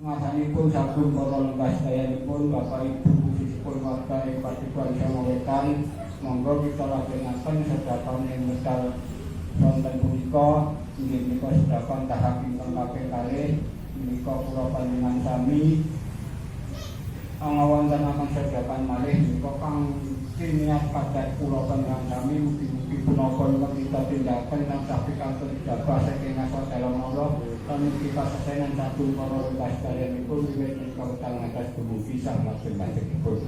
Ngasanipun sagung para lembah sedayanipun Bapak Ibu sisipun warga ing Padukuhan Sema Wetan, monggo kita lajengaken sedapan ing wekdal wonten punika inggih menika sedapan tahap ingkang kaping kalih menika kula panjenengan sami ngawontenaken sedapan malih menika kang niat kadat kula panjenengan sami mugi-mugi punapa ingkang kita tindakaken tansah pikantuk ijabah saking ngarsa dalem Allah. Mugi kasenan sagung para lembah sedayanipun wiwit menika wekdal ngantos dumugi sang lajeng-lajengipun.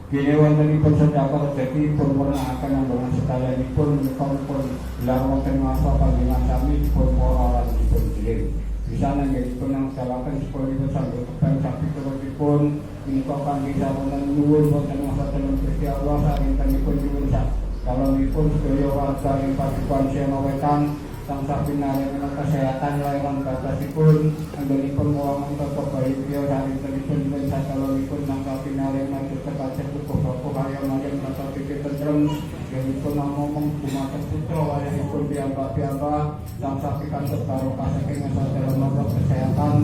Kene wontenipun sedaya rejeki pun wernaken anggongan sedayanipun menika pun gelar wonten masa panjenengan sami pun para lan dipun kirim. Bisa nanggenipun nang dalaken sepuhipun sambil kebang sapituripun menika kangge sawonen nyuwun wonten masa dalem Gusti Allah sarintenipun nyuwun sak dalemipun sedaya warga ing Padukuhan Sema Wetan tansah pinaringan kesehatan layanan batasipun anggenipun wonten tetep baikya sarintenipun lan sakalonipun tansah pinaringan kacaket kukuh-kukuh hayam maring tetep pikir tentrem anggenipun namung dumateng putra wayahipun piyambak-piyambak tansah pikantuk barokah saking sadaya kesehatan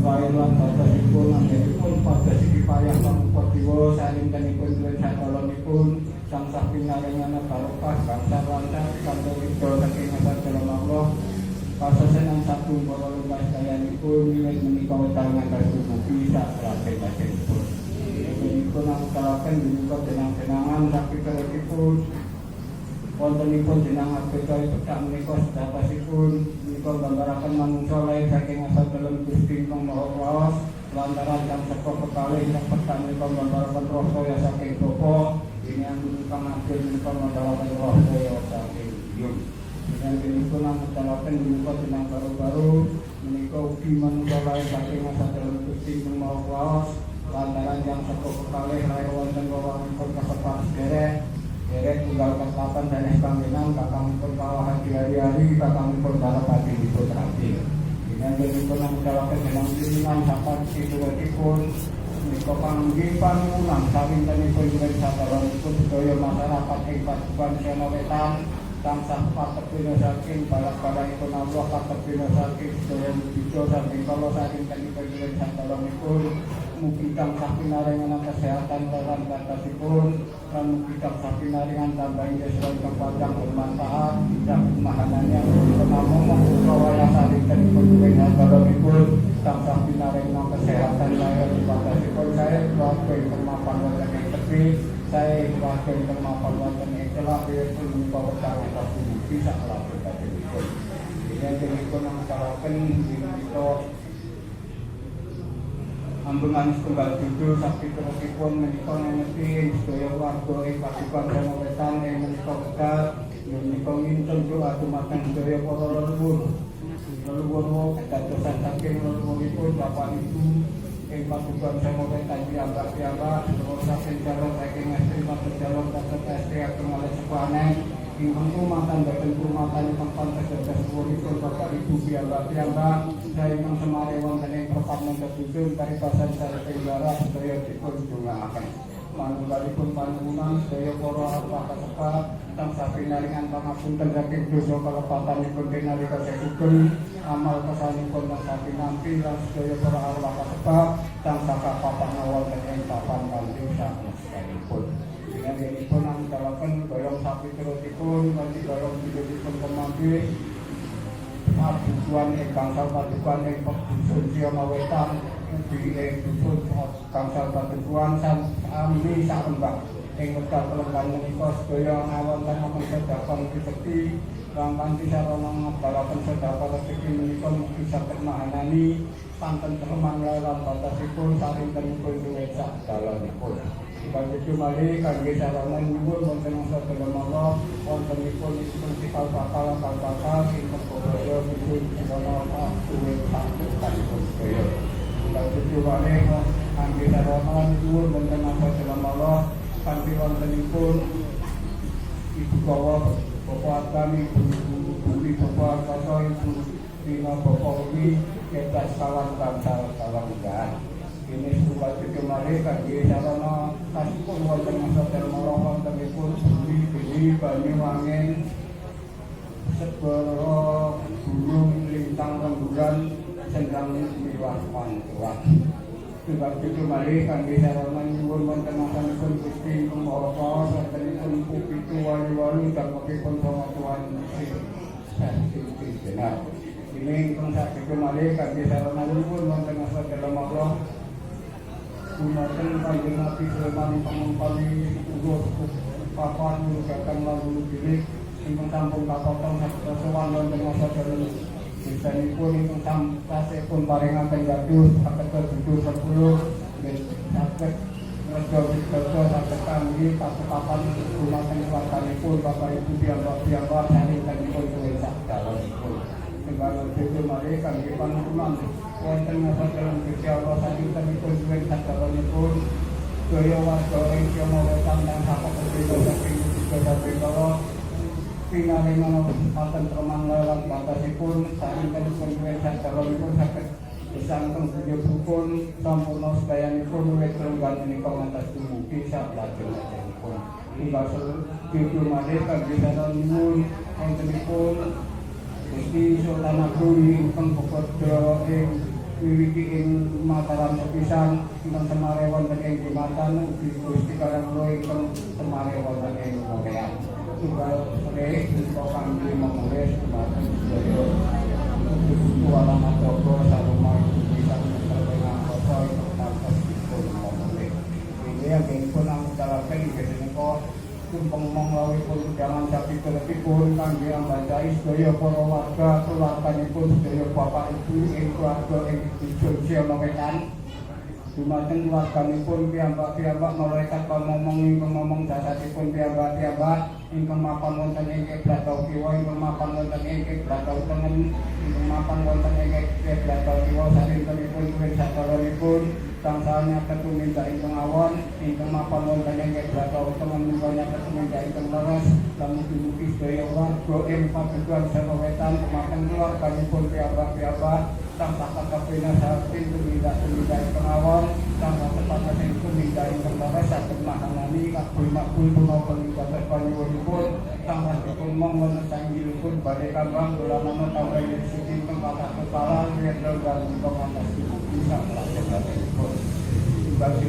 layanan batasipun anggenipun pados payah lan padiwa sarintenipun lan sakalonipun tansah pinaringan barokah bangsa lancar pikantuk ridho saking dalam Allah kasenan sagung para lembah sedayanipun wiwit menika wekdal ngantos dumugi sak lajeng-lajengipun. Menika namungkalaken menika jenang-jenangan sakitaripun wontenipun jenang abeka pedak menika sedapasipun menika nggambaraken manungsa lair saking asal dalem Gusti ingkang Maha Kuwasa lantaran kang seka kekalih ingkang pedak menika nggambaraken roh saya saking Bapa ingkang ingkang ageng menika nggambaraken roh saya saking Hyung. Dan menika namungkalaken menika jenang baru-baru menika ugi manungsa lair saking asal dalem Gusti ingkang Maha Kuwasa lantaran yang seka kekalih lair wonten wewengkon kasebat derek tunggal keslapan dan ekanggenang kakangipun kawah hari-hari kakangipun darapati dipun rapi. Dan menika namungkalaken jenang pilihan sapan sidulipun menika panggih panuwun sarintenipun ing sadaya sedaya masyarakat ing Padukuhan Sema Wetan tansah patepina saking balak-balakipun Allah patepina saking sedaya mugia saking kala sarintenipun ing sadayapun mugi tansah pinaringan kesehatan lan batasipun lan mugi tansah pinaringan tambahan desa ingkang panjang bermanfaat dan mahananya namung kawaya sarintenipun ing sadayapun tansah pinaringan kesehatan lan batasipun saya keluarga ingkang mapan wonten ing tepi saya keluarga ingkang mapan wonten ing celah pun menika wekdal ngantos dumugi sak lajeng-lajengipun. Dene menika namungkalaken menika ambengan setunggal judul sakitaripun menika ngerti sedaya warga ing Padukuhan Sema Wetan ing menika wekdal menika nginten doa dumateng sedaya para leluhur dadosan saking leluhuripun Bapak Ibu ing Padukuhan Sema Wetan piyambak-piyambak terus saking jalur saking estri matur jalur tetep estri ageng malih sepane ingkang kumatan boten kumatan ingkang pantes dados punika Bapak Ibu piyambak-piyambak ingkang semare wonten ing perpaduan kesusun karibasan saking lara sedaya dipun dongaaken manunggalipun panuwunan sedaya para arwah kasebat tansah pinaringan pangapunten saking dosa kalepatanipun nalika sugeng amal kesanipun tansah pinampi lan sedaya para arwah kasebat tansah kapapan wonten ing papan kanthi sanesipun. Ingatipun namungkalaken boyong sapiturutipun kanthi boyong hidupipun kemanggih Padukuhan ing gangsal Padukuhan ing Dusun Sema Wetan ugi ing dusun gangsal Padukuhan sami sarembah ing wekdal kelenggan menika sedaya ngawontenaken sedekah rezeki lan kanthi sarana ngabalaken sedekah rezeki menika mugi saged mahanani panten kelemahan lan batasipun sarintenipun duwit sak dalanipun. Kanthi mari kangge sarana nyuwun wonten asa dalem Allah wontenipun sifat bakal ingkang sedaya dipun sarana duwit panjenenganipun sedaya. Lan tujuane kangge sarana nuwun wonten napa dalam Allah kanthi wontenipun Ibu Kawa Bapak kami Bumi Bapak Kasa Ibu Dina Bapak Umi Ketas kawan kawan enggak. Ini surat itu mari kangge sarana kasipun wonten masa dalam Allah wontenipun bumi Banyuwangen segara gunung lintang rembulan sendang miwah mantuah. Sebab itu mari kangge sarana nyuwun wonten masanipun Gusti Ingkang Maha Kuwasa satenipun pupitu wali-wali damekipun sama Tuhan Sing Jenar. Ini ingkang saged mari kangge sarana nyuwun wonten masa dalam Allah gunakan Kanjeng Nabi Sulaiman pangempali ugo papan nugakan lalu bilik ingkang sampun kapotong sawan wonten masa dalam Bisanipun ingkang tasipun paringaken gaduh saged jujur 10 nggih saged rejo widodo saged kangge pasepapan gunaken wartanipun Bapak Ibu piyambak saringkanipun suwe sakdalanipun. Sembah itu mari kangge pangapunten wonten masa dalam Gusti Allah saringkanipun suwe sakdalanipun daya warga ing Jawa Wetan lan sakabeh saking saking kala pinangan wonten remang lan batasipun saringkanipun suwe sakdalanipun saged gesangken buyut-buyut sampurna sedayanipun wiwit renggan menika ngantos dumugi salajengipun. Inggih itu mari kangge sarana wontenipun Gusti Sultan Agung ingkang bekerja ing wiwiti ing Mataram sepisan ingkang semare wonten ing Jumatan ugi Gusti Karanglo ingkang semare wonten ing Morean. Tunggal sore menika kangge menulis dumateng sedaya kuala matoko saruma bisa menterpengang foto ingkang tantos dipun menulis. Ini yang ingkang angkalaken inggih menika tumpeng mongawipun jangan sapi telepipun kangge ambacai sedaya para warga keluarganipun sedaya bapak ibu ing keluarga ing Jogja Wetan dumateng keluarganipun piyambak malaikat pamomong ingkang ngomong jasatipun piyambak ingkang mapan wonten ing Blatau Kiwa ingkang mapan wonten ing Blatau Tengen ingkang mapan wonten ing Blatau Kiwa sarintenipun kuwi sadaranipun tangsanya ketuminta ingkang awon ingkang mapan wonten ing Blatau Tengen menika ketuminta ingkang leres lan mugi-mugi sedaya warga ing padukuhan Jawa Wetan dumateng keluarganipun piyambak tansah kakabena saking tuminta ingkang awon tansah tepatna ing tuminta ingkang leres saged mahanani kabul punapa ingkang panyuwunipun tansah dipun mong wonten sanggilipun badhe kambang dolanana tambah Yesus ingkang kathah kepala wiyadal dalem ngantos bisa mlaksanakanipun. Bagi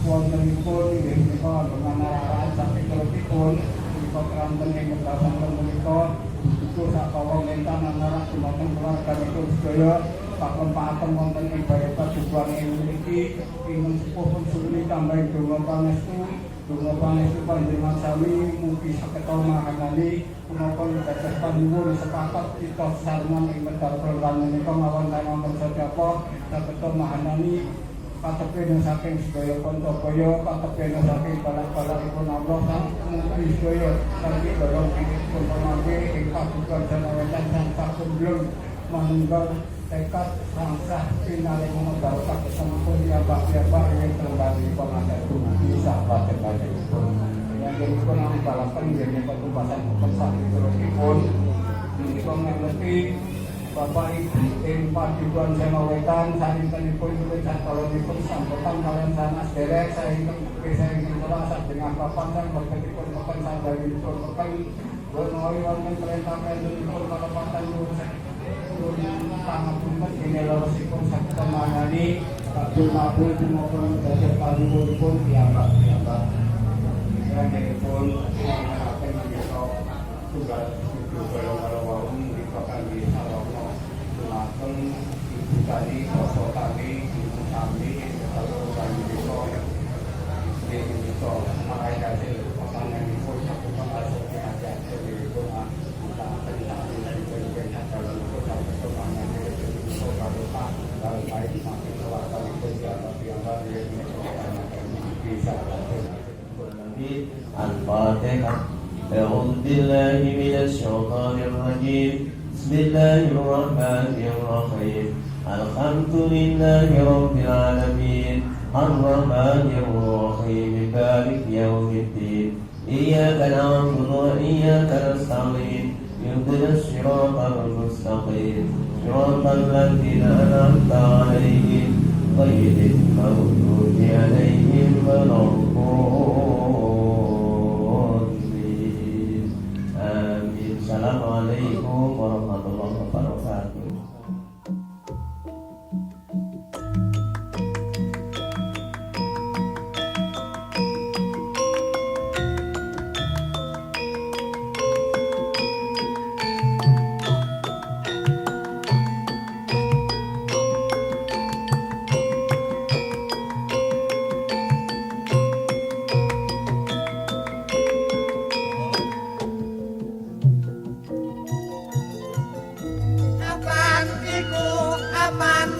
wontenipun inggih menika dengan arahan saking kelebipun menika keranten ing ketasan menika itu sakawa mentan antara dumateng keluarganipun sedaya pakem-pakem wonten ing barepat jujuan ing mriki ingkang sepuh pun suni tambah donga pangestu panjenengan sami mugi saketa mahanani punapa dados panuwun sepakat kita sareng ing medal program menika mawon kangge sedaya saketa mahanani katepene saking sedaya Pontopaya katepene saking balak-balakipun Allah lan mugi sedaya kanthi dorong pun pamangke ing padukan Jawa Wetan lan pakumblung manunggal tekad sangsah pinali membawa kesampun piyambak ing kembali pamasak bisa panjenenganipun yang pun ang balapan yen patubasan pesan terusipun menika ngerti Bapak Ibu ing padukuhan Jawa Wetan saringkanipun luwih sakalipun sampeyan kalian sanes derek saingkang telah dengan papan dan berketipun papan sadayipun papan menawi wonten perintah pendudukipun kalepatan pangapunten dene lorosipun saged manani kabul maupun dadi panuwunipun piyambak ingkangipun ngaraken menika tunggal kala wau menika kangge sarana dumateng ibu tani bapak tani ibu tani kalau kangge menika marai hasil pasanganipun saged pangasoke aja-ajapun الفاتحة. أعوذ بالله من الشيطان الرجيم. بسم الله الرحمن الرحيم. Alhamdulillahi Rabbil Alamin Ar-Rahmanir Rahim Malik Yawmiddin Iyyaka na'budu wa iyyaka nasta'in Ihdinas siratal mustaqim Siratal ladzina an'amta 'alaihim ghairil maghdubi 'alaihim waladdallin. Amin. Assalamualaikum warahmatullahi wabarakatuh. Apaan iku, apaan